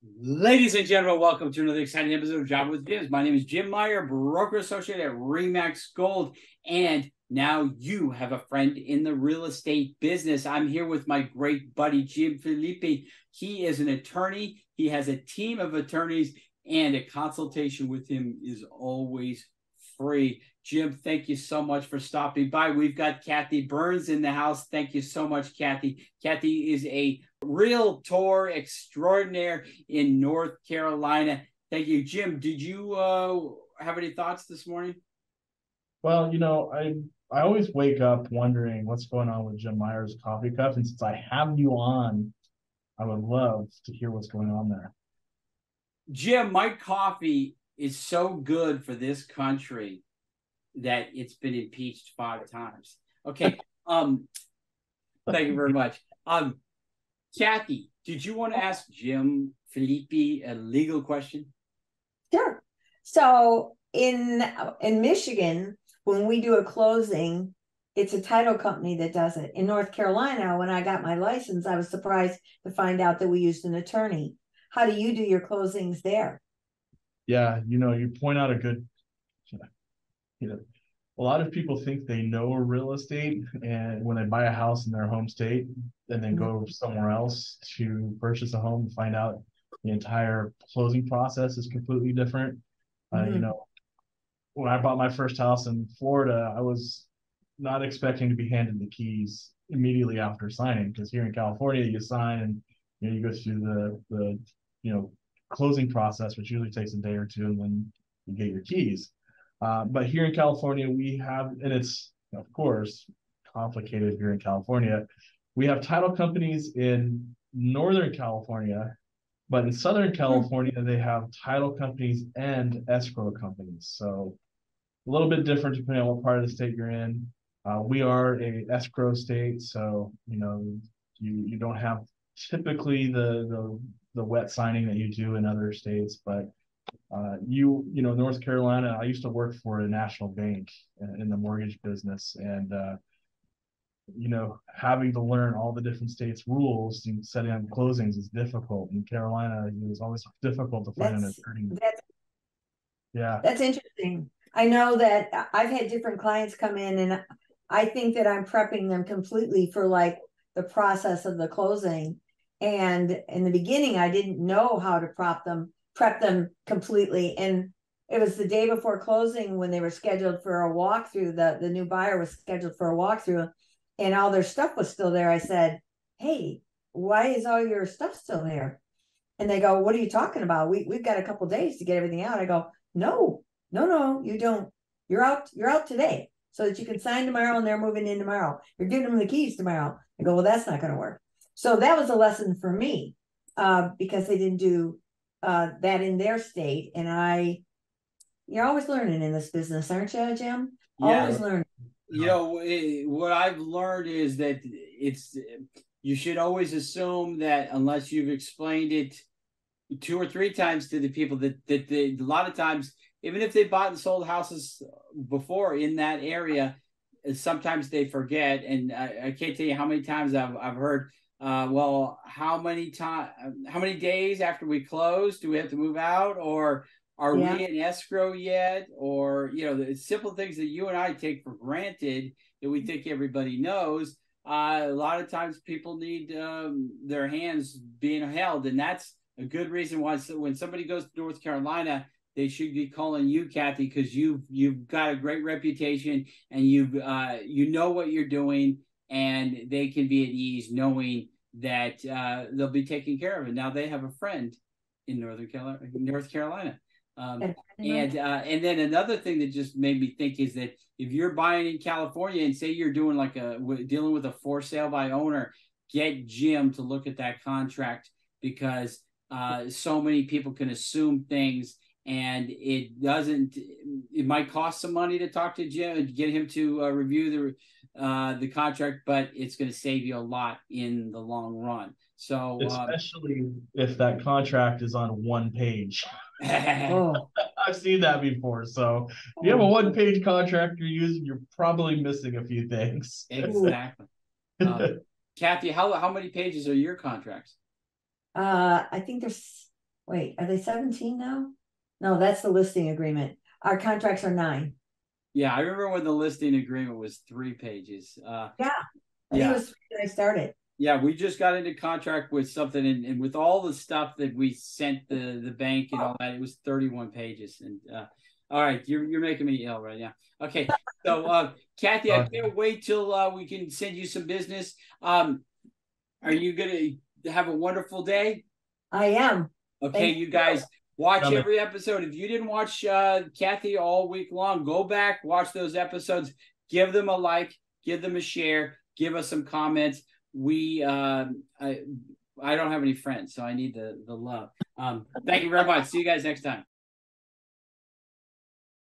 Ladies and gentlemen, welcome to another exciting episode of Job with Jims. My name is Jim Meyer, broker associate at Remax Gold, and now you have a friend in the real estate business. I'm here with my great buddy, Jim Felipe. He is an attorney. He has a team of attorneys, and a consultation with him is always free. Jim, thank you so much for stopping by. We've got Kathy Byrnes in the house. Thank you so much, Kathy. Kathy is a realtor extraordinaire in North Carolina. Thank you. Jim, did you have any thoughts this morning? Well, I always wake up wondering what's going on with Jim Meyer's coffee cup. And since I have you on, I would love to hear what's going on there. Jim, my coffee is so good for this country that it's been impeached 5 times. Okay. Thank you very much. Kathy, did you want to ask Jim Felipe a legal question? Sure. So in Michigan, when we do a closing, it's a title company that does it. In North Carolina, when I got my license, I was surprised to find out that we used an attorney. How do you do your closings there? Yeah, you point out a lot of people think they know real estate, and when they buy a house in their home state and then go somewhere else to purchase a home, find out the entire closing process is completely different. When I bought my first house in Florida, I was not expecting to be handed the keys immediately after signing, because here in California, you sign and you go through the closing process, which usually takes a day or two, and then you get your keys. But here in California, we have, and it's of course complicated here in California, we have title companies in Northern California, but in Southern California, they have title companies and escrow companies. So a little bit different depending on what part of the state you're in. We are a escrow state, so you don't have typically the wet signing that you do in other states, but North Carolina, I used to work for a national bank in the mortgage business, and having to learn all the different states' rules and setting up closings is difficult. In Carolina, it was always difficult to find an attorney. That's interesting. I know that I've had different clients come in, and I think that I'm prepping them completely for like the process of the closing. And in the beginning, I didn't know how to prep them completely. And it was the day before closing when they were scheduled for a walkthrough. The new buyer was scheduled for a walkthrough, and all their stuff was still there. I said, "Hey, why is all your stuff still there?" And they go, "What are you talking about? We've got a couple days to get everything out." I go, No, you don't. You're out today so that you can sign tomorrow, and they're moving in tomorrow. You're giving them the keys tomorrow. I go, "Well, that's not going to work." So that was a lesson for me, because they didn't do that in their state. And you're always learning in this business, aren't you, Jim? Yeah. Always learning. What I've learned is that you should always assume that unless you've explained it 2 or 3 times to the people, that a lot of times, even if they bought and sold houses before in that area, sometimes they forget. And I can't tell you how many times I've heard, well, how many days after we close do we have to move out, or are we in escrow yet? Or the simple things that you and I take for granted that we think everybody knows. A lot of times people need their hands being held, and that's a good reason why when somebody goes to North Carolina, they should be calling you, Kathy, because you've got a great reputation, and you know what you're doing, and they can be at ease knowing that they'll be taken care of. And now they have a friend in North Carolina. And then another thing that just made me think is that if you're buying in California, and say you're doing dealing with a for sale by owner, get Jim to look at that contract, because so many people can assume things, and it might cost some money to talk to Jim and get him to review the contract, but it's going to save you a lot in the long run. So especially if that contract is on one page. I've seen that before. So if you have a one-page contract you're using, you're probably missing a few things. Exactly. Kathy, how many pages are your contracts? I think there's Wait, are they 17 now? No, that's the listing agreement. Our contracts are 9. Yeah, I remember when the listing agreement was 3 pages. Yeah, I think Yeah. it was 3 when I started. Yeah, we just got into contract with something, and with all the stuff that we sent the bank and all that, it was 31 pages. And all right, you're making me ill right now. Okay, so Kathy, I can't wait till we can send you some business. Are you gonna have a wonderful day? I am. Okay, you guys watch every episode. If you didn't watch Kathy all week long, go back, watch those episodes, give them a like, give them a share, give us some comments. I don't have any friends, so I need the love. Thank you very much. See you guys next time.